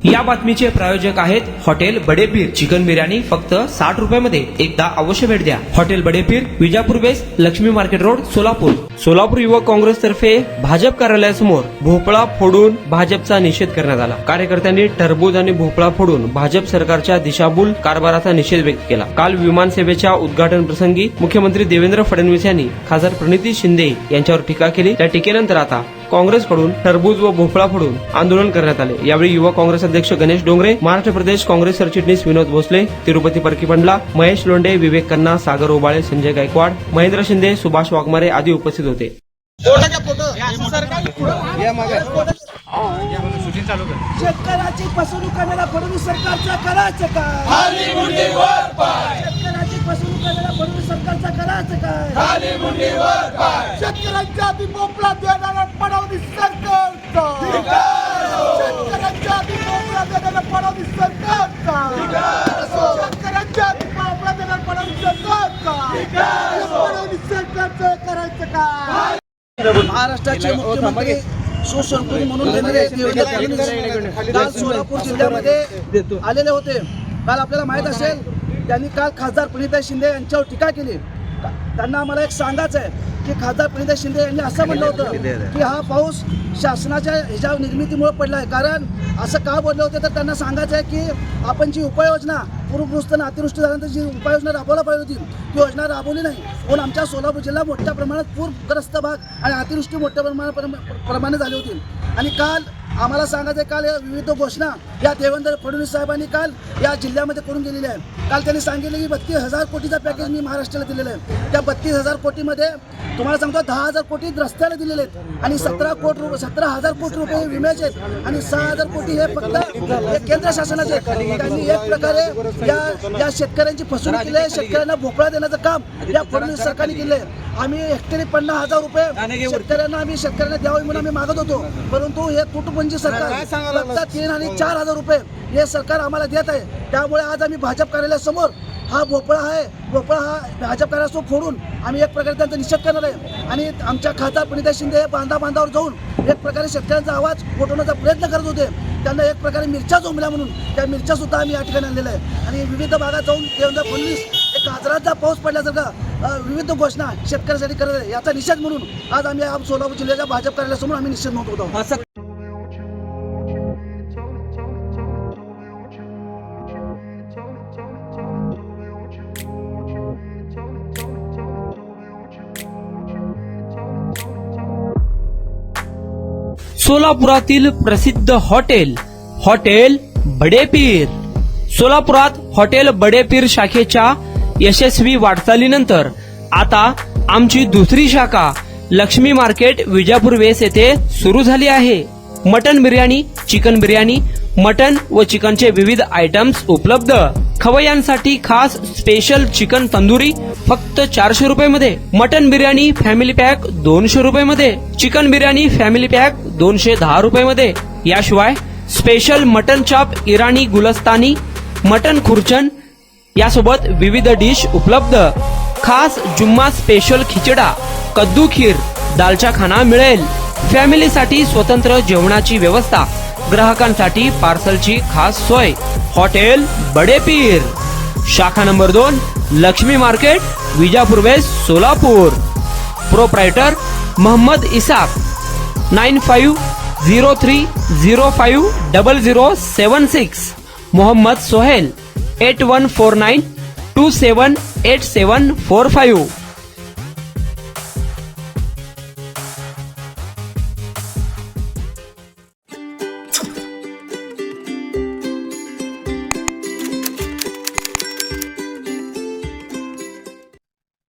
या बातमीचे प्रायोजक आहेत हॉटेल बडेपीर. चिकन बिर्याणी फक्त 60 रुपयामध्ये. एकदा अवश्य भेट द्या. Hotel Badepir, Vijapur base, Lakshmi market road, Solapur. Solapur युवक काँग्रेस तर्फे भाजप कार्यालयासमोर भोपळा फोडून भाजपचा निषेध करण्यात आला. कार्यकर्त्यांनी टरबूज आणि भोपळा फोडून भाजप सरकारच्या दिशाभूल कारभाराचा निषेध व्यक्त केला. काल विमानसेवेच्या उद्घाटन प्रसंगी मुख्यमंत्री देवेंद्र फडणवीस यांनी खासदार प्रणिती शिंदे यांच्यावर टीका केली. त्या टीकेनंतर आता काँग्रेसकडून टरबूज व भोपळा फोडून आंदोलन करण्यात आले. यावेळी युवा काँग्रेस अध्यक्ष गणेश डोंगरे, महाराष्ट्र प्रदेश काँग्रेस सरचिटणीस विनोद भोसले, तिरुपती परकीपंडला, महेश लोंढे, विवेक खन्ना, सागर ओबाळे, संजय गायकवाड, महेंद्र शिंदे, सुभाष वाघमारे आदी उपस्थित होते. शेतकऱ्याची फसवणूक करणाऱ्या फडणवीस सरकारचा करायचं काय? शेतकऱ्याची फसवणूक करणाऱ्या फडणवीस सरकारचा करायचं काय? शेतकऱ्यांच्या आधी मोकळा देणारा फडणवीस सरकारचा, शेतकऱ्यांच्या आधी मोकळा देणारा फडणवीस सरकारचा, शेतकऱ्यांच्या आधी मोकळा देणारा फडणवीस सरकारचा, फडणवीस सरकारचं करायचं काय? महाराष्ट्राचे मुख्यमंत्री सुसंस्कृत म्हणून देणारे देवेंद्र फडणवीस काल सोलापूर जिल्ह्यामध्ये आलेले होते. काल आपल्याला माहित असेल, त्यांनी काल खासदार प्रणिती शिंदे यांच्यावर टीका केली. त्यांना आम्हाला एक सांगायचं आहे की खासदार प्रणिती शिंदे यांनी असं म्हणलं होतं की हा पाऊस शासनाच्या ह्याच्या निर्मितीमुळे पडला आहे. कारण असं का बोलले होते तर त्यांना सांगायचं आहे की आपण जी उपाययोजना पूरग्रस्त आणि अतिवृष्टी झाल्यानंतर जी उपाययोजना राबवला पाहिजे होती ती योजना राबवली नाही. म्हणून आमच्या सोलापूर जिल्हा मोठ्या प्रमाणात पूरग्रस्त भाग आणि अतिवृष्टी मोठ्या प्रमाणे झाली होती. आणि काल आम्हाला सांगायचं काल विविध घोषणा या देवेंद्र फडणवीस साहेबांनी काल या जिल्ह्यामध्ये करून गेलेल्या आहे. काल त्यांनी सांगितलं की 32,000 कोटीचा पॅकेज मी महाराष्ट्राला दिलेला आहे. त्या 32,000 कोटीमध्ये तुम्हाला सांगतो 10,000 कोटी रस्त्याला दिलेले आहेत आणि 17,000 कोटी रुपये विम्याचे आहेत आणि 6,000 कोटी हे फक्त केंद्र शासनाचे आहेत. त्यांनी एक प्रकारे या शेतकऱ्यांची फसवणूक केली आहे. शेतकऱ्यांना भोपळा देण्याचं काम या फडणवीस सरकारने केलं आहे. आम्ही हेक्टरी 50,000 रुपये शेतकऱ्यांना द्यावे म्हणून आम्ही मागत होतो, परंतु हे तुटपुंजी सरकार फक्त 3 आणि 4,000 रुपये हे सरकार आम्हाला देत आहे. त्यामुळे आज आम्ही भाजप कार्यालयासमोर हा भोपळा हा भाजप कार्यालयासमोर फोडून आम्ही एक प्रकारे त्यांचा निषेध करणार आहे. आणि आमच्या खासदार प्रणिती शिंदे बांधावर जाऊन एक प्रकारे शेतकऱ्यांचा आवाज गोठवण्याचा प्रयत्न करत होते. त्यांना एक प्रकारे मिरच्या जोमल्या म्हणून त्या मिरच्या सुद्धा आम्ही या ठिकाणी आणलेल्या आहे. आणि विविध भागात जाऊन देवेंद्र फडणवीस एक गाजराचा पाऊस पडल्यासारखा विविध घोषणा शेतकऱ्यांसाठी करत आहे. याचा निषेध म्हणून आज आम्ही सोलापूर जिल्ह्याच्या भाजप कार्यालयासमोर आम्ही निषेध नोंदवत आहोत. सोलापुरातील प्रसिद्ध हॉटेल बडेपीर. सोलापुरात हॉटेल बडेपीर शाखेच्या यशस्वी वाटचालीनंतर आता आमची दुसरी शाखा लक्ष्मी मार्केट विजापूर वेस येथे सुरू झाली आहे. Mutton biryani, chicken biryani, mutton व चिकनचे विविध आयटम्स उपलब्ध. खवय्यांसाठी खास स्पेशल चिकन तंदुरी फक्त 400 रुपये. मटन बिर्याणी फॅमिली पॅक 200 रुपये. चिकन बिर्याणी फॅमिली पॅक 210 रुपये. याशिवाय स्पेशल मटन चाप, इराणी गुलस्तानी, मटन खुर्चन यासोबत विविध डिश उपलब्ध. खास जुम्मा स्पेशल खिचडा, कद्दू खीर, दालचा खाना मिळेल. फॅमिलीसाठी स्वतंत्र जेवणाची व्यवस्था, ग्राहकांसाठी पार्सलची खास सोय. हॉटेल बडेपीर, शाखा number 2, Lakshmi market, Vijapur west, Solapur. Proprietor Mohammad Isaq. 9503050076. Mohammad Sohail. 8149278745.